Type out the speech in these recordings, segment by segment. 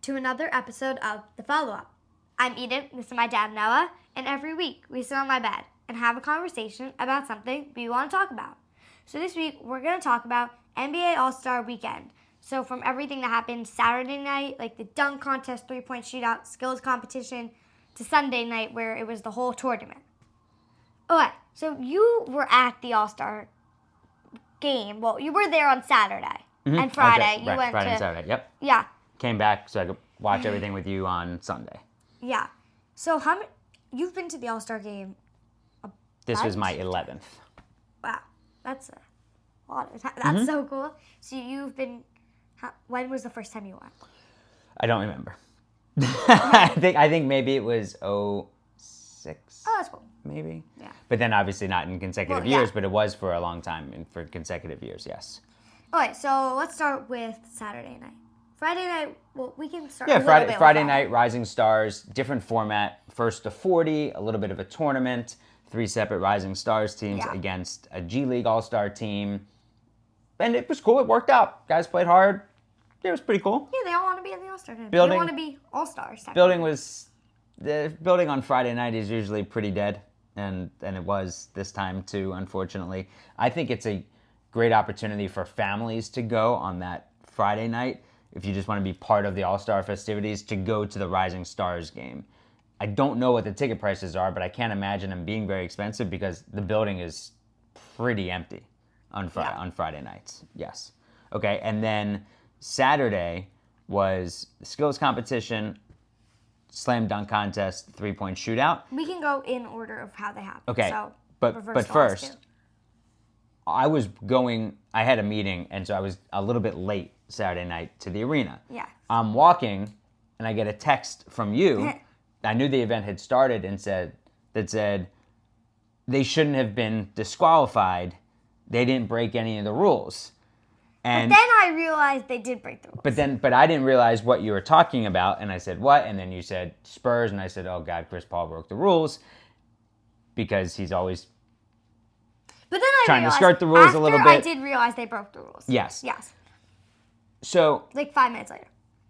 to another episode of The Follow-Up. I'm Eden, this is my dad Noah, and every week we sit on my bed and have a conversation about something we want to talk about. So this week we're going to talk about NBA All-Star Weekend. So from everything that happened Saturday night, like the dunk contest, three-point shootout, skills competition, to Sunday night where it was the whole tournament. Okay, so you were at the All-Star game. Well, you were there on Saturday and Friday. Okay. You went Friday to and Saturday. Yep. Yeah. Came back so I could watch everything with you on Sunday. Yeah. So how many? You've been to the All-Star game. This was my 11th. Wow, that's a lot of time. That's so cool. So you've been. When was the first time you went? I don't remember. I think maybe it was 06. Oh, that's cool. Maybe. Yeah. But then obviously not in consecutive years, but it was for a long time and for consecutive years, yes. All right, so let's start with Saturday night. Friday night, well, we can start. Yeah, Friday night, Rising Stars, different format, first to 40, a little bit of a tournament, 3 separate Rising Stars teams against a G League All-Star team. And it was cool, it worked out. Guys played hard. It was pretty cool. Yeah, they all want to be in the All-Star game. They want to be All-Stars. The building on Friday night is usually pretty dead, and it was this time too, unfortunately. I think it's a great opportunity for families to go on that Friday night, if you just want to be part of the All-Star festivities, to go to the Rising Stars game. I don't know what the ticket prices are, but I can't imagine them being very expensive because the building is pretty empty on Friday nights. Yes. Okay, and then Saturday was the skills competition, slam dunk contest, 3-point shootout. We can go in order of how they happen. Okay, so but first, I had a meeting, and so I was a little bit late Saturday night to the arena. Yeah. I'm walking, and I get a text from you. I knew the event had started and said they shouldn't have been disqualified. They didn't break any of the rules. And but then I realized they did break the rules. But I didn't realize what you were talking about, and I said, what? And then you said Spurs, and I said, oh God, Chris Paul broke the rules because he's always trying to skirt the rules a little bit. I did realize they broke the rules. Yes. Yes. So like 5 minutes later.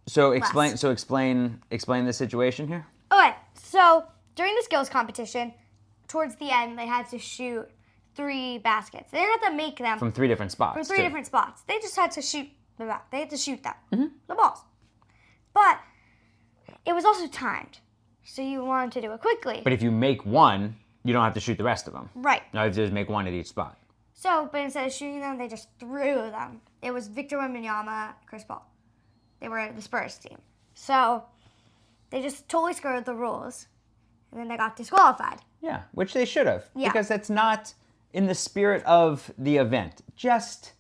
So explain the situation here. Okay, so during the skills competition, towards the end, they had to shoot 3 baskets. They didn't have to make them from 3 different spots. From 3 different spots. They just had to shoot them. They had to shoot them, the balls. But it was also timed, so you wanted to do it quickly. But if you make one, you don't have to shoot the rest of them. Right. No, you have to just make one at each spot. So, but instead of shooting them, they just threw them. It was Victor Wembanyama, Chris Paul. They were the Spurs team. So they just totally skirted the rules, and then they got disqualified. Yeah, which they should have. Yeah. Because that's not in the spirit of the event. Just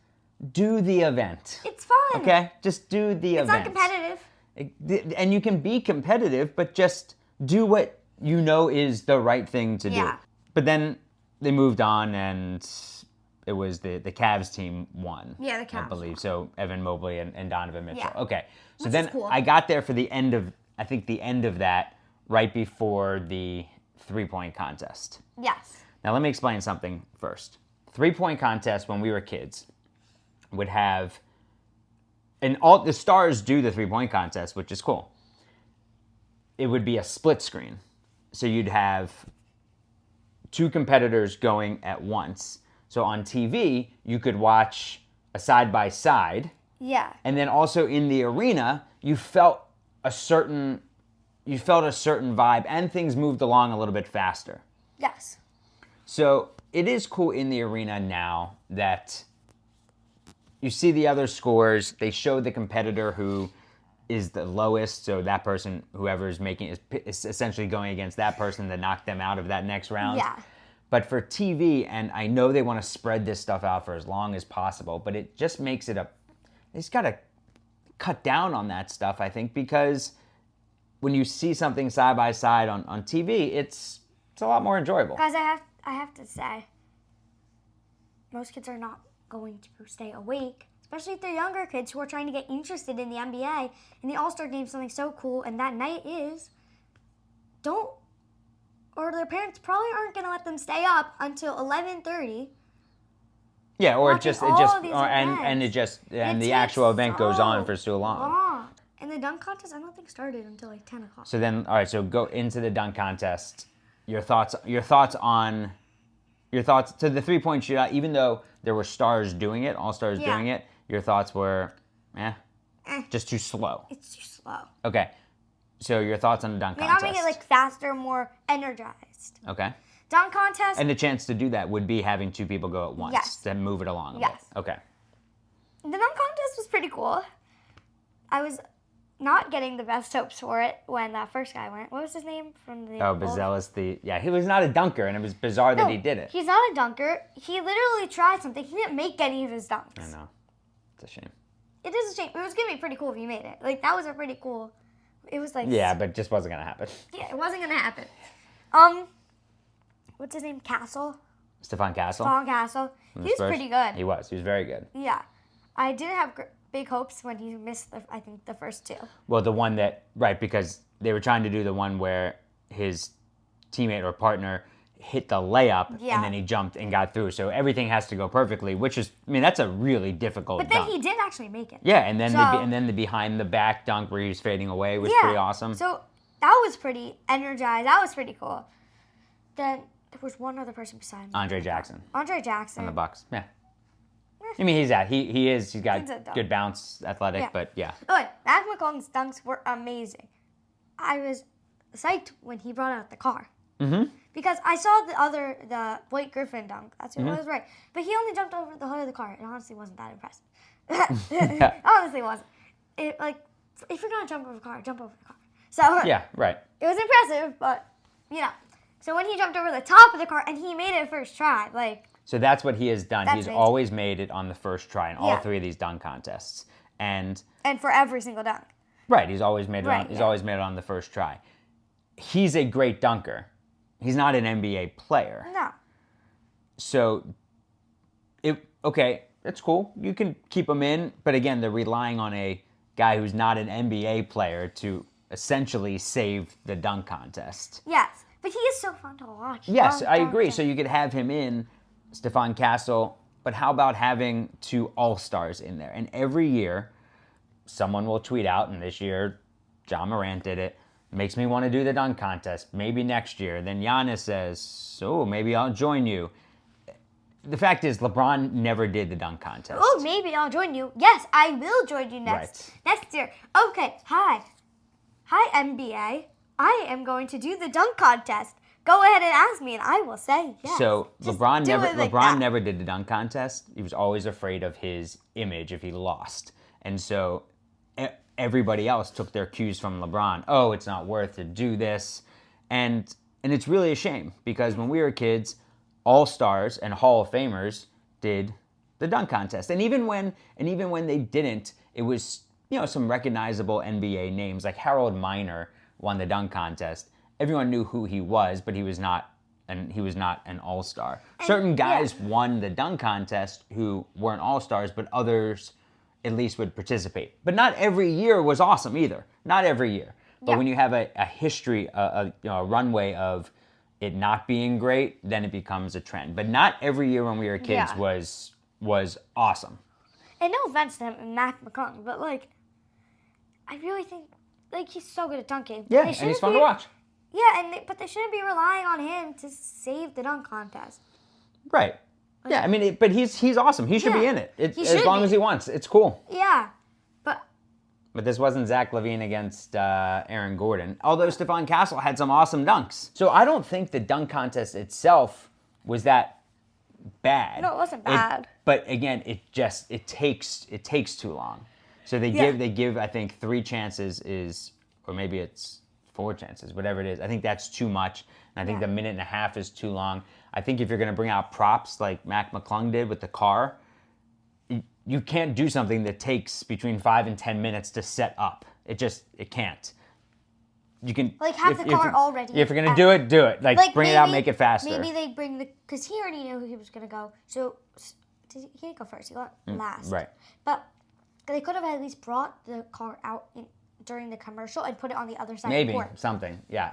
do the event. It's fun. Okay? Just do the event. It's not competitive. And you can be competitive, but just do what you know is the right thing to do. But then they moved on, and it was the Cavs team won. Yeah, the Cavs I believe. won. So Evan Mobley and Donovan Mitchell. Yeah. Okay. So Which then is cool. I got there for the end of that, right before the 3-point contest. Yes. Now let me explain something first. 3-point contest when we were kids would have, and all the stars do the 3-point contest, which is cool. It would be a split screen. So you'd have 2 competitors going at once. So on TV, you could watch a side-by-side. Yeah. And then also in the arena, you felt a certain vibe, and things moved along a little bit faster. Yes. So it is cool in the arena now that you see the other scores. They show the competitor who is the lowest, so that person, whoever is making, is essentially going against that person to knock them out of that next round. Yeah. But for TV, and I know they want to spread this stuff out for as long as possible, but it just makes it they just got to cut down on that stuff, I think, because when you see something side by side on TV, it's a lot more enjoyable. Guys, I have to say, most kids are not going to stay awake, especially if they're younger kids who are trying to get interested in the NBA. And the All-Star Game is something so cool, and that night or their parents probably aren't going to let them stay up until 11:30. Yeah, or the actual event goes on for so long. And the dunk contest, I don't think started until like 10 o'clock. So then, all right. So go into the dunk contest. Your thoughts to the 3-point shootout. Even though there were stars doing it, all stars doing it, your thoughts were, just too slow. It's too slow. Okay. So your thoughts on the dunk They contest? gotta make it like faster, more energized. Okay. Dunk contest. And the chance to do that would be having 2 people go at once to move it along a bit. Okay. The dunk contest was pretty cool. I was not getting the best hopes for it when that first guy went. What was his name from the? Oh, Bazelis, he was not a dunker, and it was bizarre that he did it. He's not a dunker. He literally tried something. He didn't make any of his dunks. I know. It's a shame. It is a shame. It was gonna be pretty cool if he made it. Like that was a pretty cool. It was like. Yeah, but it just wasn't gonna happen. Yeah, it wasn't gonna happen. What's his name? Castle. Stephon Castle. Stephon Castle. He was pretty good. He was. He was very good. Yeah, I didn't have big hopes when he missed the first 2. Well, the one because they were trying to do the one where his teammate or partner hit the layup and then he jumped and got through. So everything has to go perfectly, which is, that's a really difficult But then dunk. he did actually make it. Yeah, and then the behind the back dunk where he was fading away was pretty awesome. So that was pretty energized. That was pretty cool. Then there was one other person beside me. Andre Jackson. Andre Jackson. On the Bucks. Yeah. He's got good bounce, athletic, but yeah. Oh, Mac McClung's dunks were amazing. I was psyched when he brought out the car. Mm-hmm. Because I saw the Blake Griffin dunk. That's what it was, right. But he only jumped over the hood of the car. It honestly wasn't that impressive. Honestly wasn't. If you're going to jump over the car, jump over the car. So yeah, right. It was impressive, but, So when he jumped over the top of the car and he made it first try, So that's what he has done. He's amazing. always made it on the first try in all 3 of these dunk contests. And for every single dunk. Right, he's always made it always made it on the first try. He's a great dunker. He's not an NBA player. No. So that's cool. You can keep him in, but again, they're relying on a guy who's not an NBA player to essentially save the dunk contest. Yes, but he is so fun to watch. Yes, I agree. So you could have him in, Stephon Castle, but how about having 2 All-Stars in there? And every year, someone will tweet out, and this year, John Morant did it, makes me want to do the dunk contest. Maybe next year. Then Giannis says, so maybe I'll join you. The fact is, LeBron never did the dunk contest. Oh, maybe I'll join you. Yes, I will join you next year. Okay, hi, NBA. I am going to do the dunk contest. Go ahead and ask me, and I will say yes. So Just LeBron never did the dunk contest. He was always afraid of his image if he lost, and so everybody else took their cues from LeBron. Oh, it's not worth to do this, and it's really a shame because when we were kids, All-Stars and Hall of Famers did the dunk contest, and even when they didn't, it was some recognizable NBA names like Harold Miner won the dunk contest. Everyone knew who he was, but he was not an all-star. Certain guys won the dunk contest who weren't all-stars, but others at least would participate. But not every year was awesome either. Not every year. But when you have a history, a runway of it not being great, then it becomes a trend. But not every year when we were kids was awesome. And no offense to him, Mac McClung, but I really think he's so good at dunking. Yeah, and he's fun to watch. Yeah, but they shouldn't be relying on him to save the dunk contest. Right. Yeah, but he's awesome. He should be in it. As long as he wants. It's cool. Yeah, but this wasn't Zach LaVine against Aaron Gordon. Although Stephon Castle had some awesome dunks. So I don't think the dunk contest itself was that bad. No, it wasn't bad. But again, it takes too long. So they give I think 3 chances or maybe it's 4 chances, whatever it is. I think that's too much. And I think the minute and a half is too long. I think if you're going to bring out props like Mac McClung did with the car, you can't do something that takes between 5 and 10 minutes to set up. It can't. You can have the car already. If you're going to do it, do it. Bring it out, make it faster. Maybe they bring because he already knew he was going to go. So he didn't go first. He got last. Right. But they could have at least brought the car out during the commercial and put it on the other side Maybe of the court. Something. Yeah.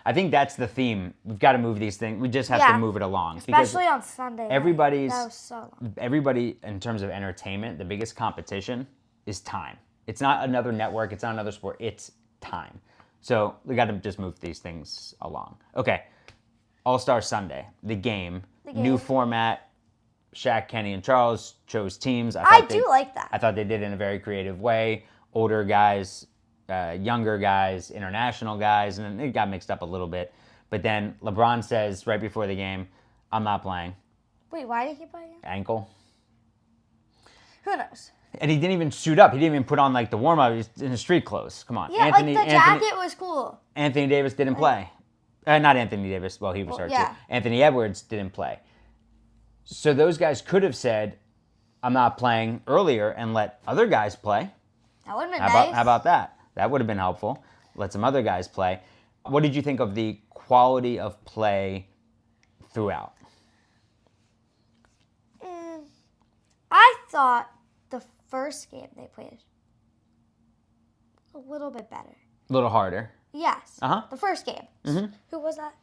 I think that's the theme. We've got to move these things. We just have to move it along. Especially on Sunday. That was so long. Everybody, in terms of entertainment, the biggest competition is time. It's not another network. It's not another sport. It's time. So we got to just move these things along. Okay. All-Star Sunday, the game, new format. Shaq, Kenny, and Charles chose teams. I do like that. I thought they did it in a very creative way. Older guys, younger guys, international guys, and it got mixed up a little bit. But then LeBron says right before the game, I'm not playing. Wait, why did he play? Ankle. Who knows? And he didn't even suit up. He didn't even put on like the warm-up. He was in his street clothes. Come on. Yeah, like the jacket was cool. Anthony Davis didn't play. Not Anthony Davis. Well, he was hurt too. Anthony Edwards didn't play. So those guys could have said, I'm not playing earlier and let other guys play. That would have been nice. How about that? That would have been helpful. Let some other guys play. What did you think of the quality of play throughout? I thought the first game they played a little bit better. A little harder. Yes. Uh-huh. The first game. Mm-hmm. Who was that?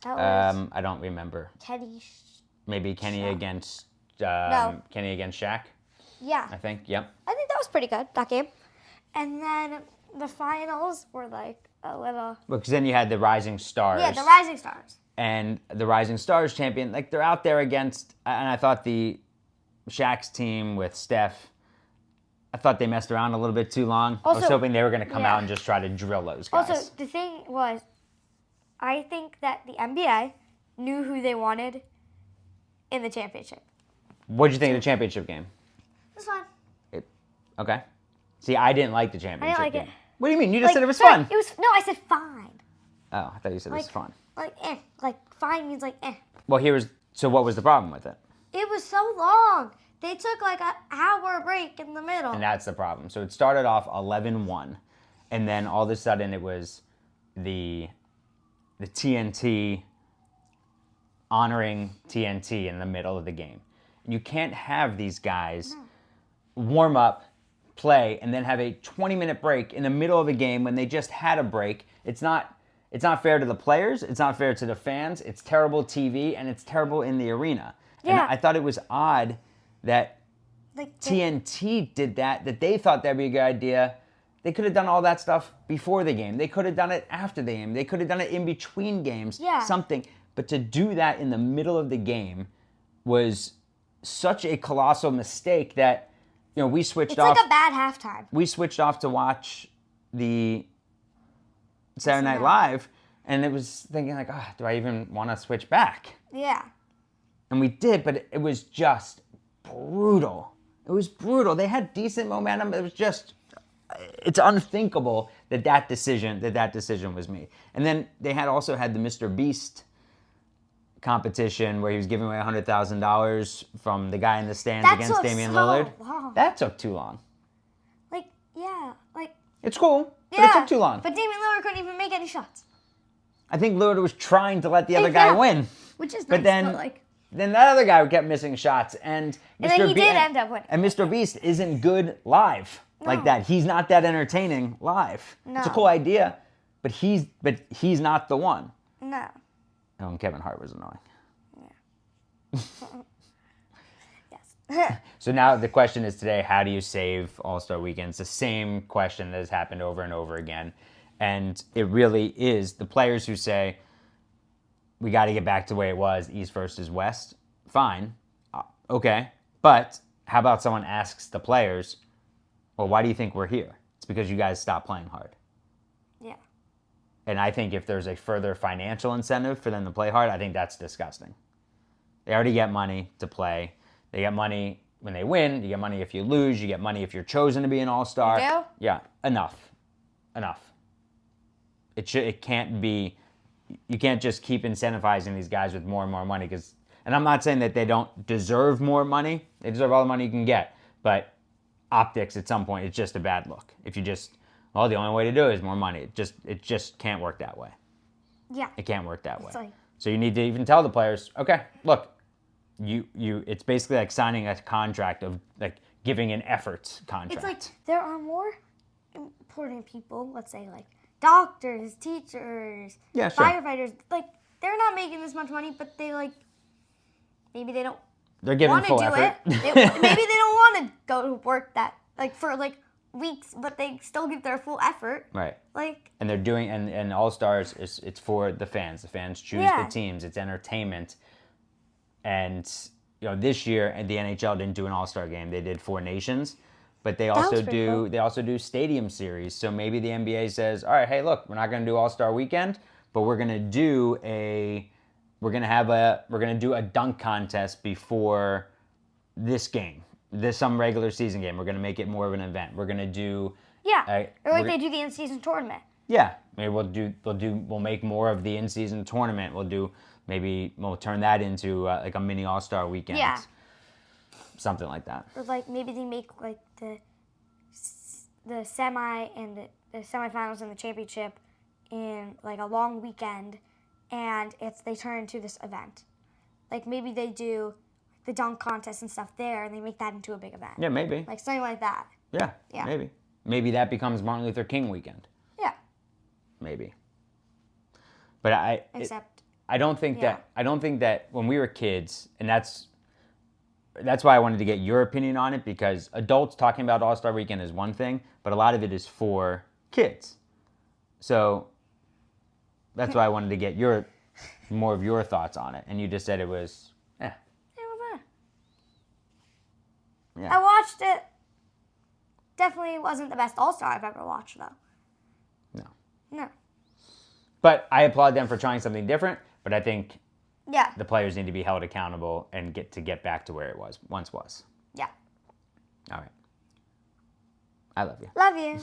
That was I don't remember. Kenny. Maybe Kenny Shaq. against No. Kenny against Shaq. Yeah. I think. Yep. I think that was pretty good, that game. And then the finals were like a little... Because then you had the Rising Stars. Yeah, the Rising Stars. And the Rising Stars champion, like they're out there against, and I thought the Shaq's team with Steph, I thought they messed around a little bit too long. Also, I was hoping they were going to come out and just try to drill those guys. Also, the thing was, I think that the NBA knew who they wanted in the championship. What'd you think of the championship game? It was fun. Okay. See, I didn't like the championship like game. it. What do you mean? You just said it was sorry, fun. I said fine. Oh, I thought you said it was fun. Like fine means like eh. Well, so what was the problem with it? It was so long. They took like an hour break in the middle. And that's the problem. So it started off 11-1, and then all of a sudden it was the TNT honoring TNT in the middle of the game. You can't have these guys warm up, play, and then have a 20-minute break in the middle of a game when they just had a break. It's not fair to the players. It's not fair to the fans. It's terrible TV, and it's terrible in the arena. Yeah. And I thought it was odd that TNT did that they thought that'd be a good idea. They could have done all that stuff before the game. They could have done it after the game. They could have done it in between games. Yeah. Something. But to do that in the middle of the game was such a colossal mistake that, we switched off. It's like a bad halftime. We switched off to watch the Saturday Night Live, and it was thinking like, do I even want to switch back? Yeah. And we did, but it was just brutal. It was brutal. They had decent momentum. It was just, it's unthinkable that decision was made. And then they also had the Mr. Beast competition where he was giving away $100,000 from the guy in the stands against Damian Lillard. Long. That took too long. It's cool, but it took too long. But Damian Lillard couldn't even make any shots. I think Lillard was trying to let the other guy win. Which is but nice, then that other guy kept missing shots, and then he did end up winning. And Mr. Beast isn't good live like that. He's not that entertaining live. No. It's a cool idea, but he's not the one. No. Oh, and Kevin Hart was annoying. Yes. So now the question is today, how do you save All-Star Weekend? It's the same question that has happened over and over again. And it really is the players who say, we got to get back to the way it was, East versus West. Fine. Okay. But how about someone asks the players, well, why do you think we're here? It's because you guys stopped playing hard. Yeah. And I think if there's a further financial incentive for them to play hard, I think that's disgusting. They already get money to play. They get money when they win. You get money if you lose. You get money if you're chosen to be an all-star. You do? Yeah. Enough. It can't be, you can't just keep incentivizing these guys with more and more money and I'm not saying that they don't deserve more money. They deserve all the money you can get. But optics at some point, it's just a bad look. If you the only way to do it is more money. It just can't work that way. Yeah. It can't work that way. Like, so you need to even tell the players, okay, look, it's basically like signing a contract of like giving an effort contract. it's like there are more important people, let's say like doctors, teachers, firefighters, like they're not making this much money, but they maybe they don't they're giving want to full do effort. it. Maybe they don't want to go to work for weeks, but they still give their full effort. Right. Like, And they're doing and All Stars is it's for the fans. The fans choose Yeah. the teams. It's entertainment. And this year the NHL didn't do an All Star game. They did Four Nations, but they also was pretty cool. they also do stadium series. So maybe the NBA says, all right, hey, look, we're not going to do All Star Weekend, but we're going to do a dunk contest before this game. Some regular season game. We're going to make it more of an event. We're going to do or like they do the in-season tournament. yeah, maybe we'll make more of the in-season tournament. We'll turn that into like a mini All-Star weekend. Yeah. Something like that. Or like maybe they make like the semi and the semifinals and the championship in like a long weekend, and they turn into this event. Like maybe they do the dunk contest and stuff there, and they make that into a big event. Yeah, maybe. Like something like that. Yeah, Yeah. maybe. Maybe that becomes Martin Luther King weekend. Yeah. Maybe. But I don't think that when we were kids, and that's why I wanted to get your opinion on it, because adults talking about All-Star Weekend is one thing, but a lot of it is for kids. So that's why I wanted to get more of your thoughts on it. And you just said it was, It was yeah. I watched it. Definitely wasn't the best All-Star I've ever watched, though. No. But I applaud them for trying something different, but I think Yeah. the players need to be held accountable and get back to where it once was. Yeah. All right. I love you. Love you.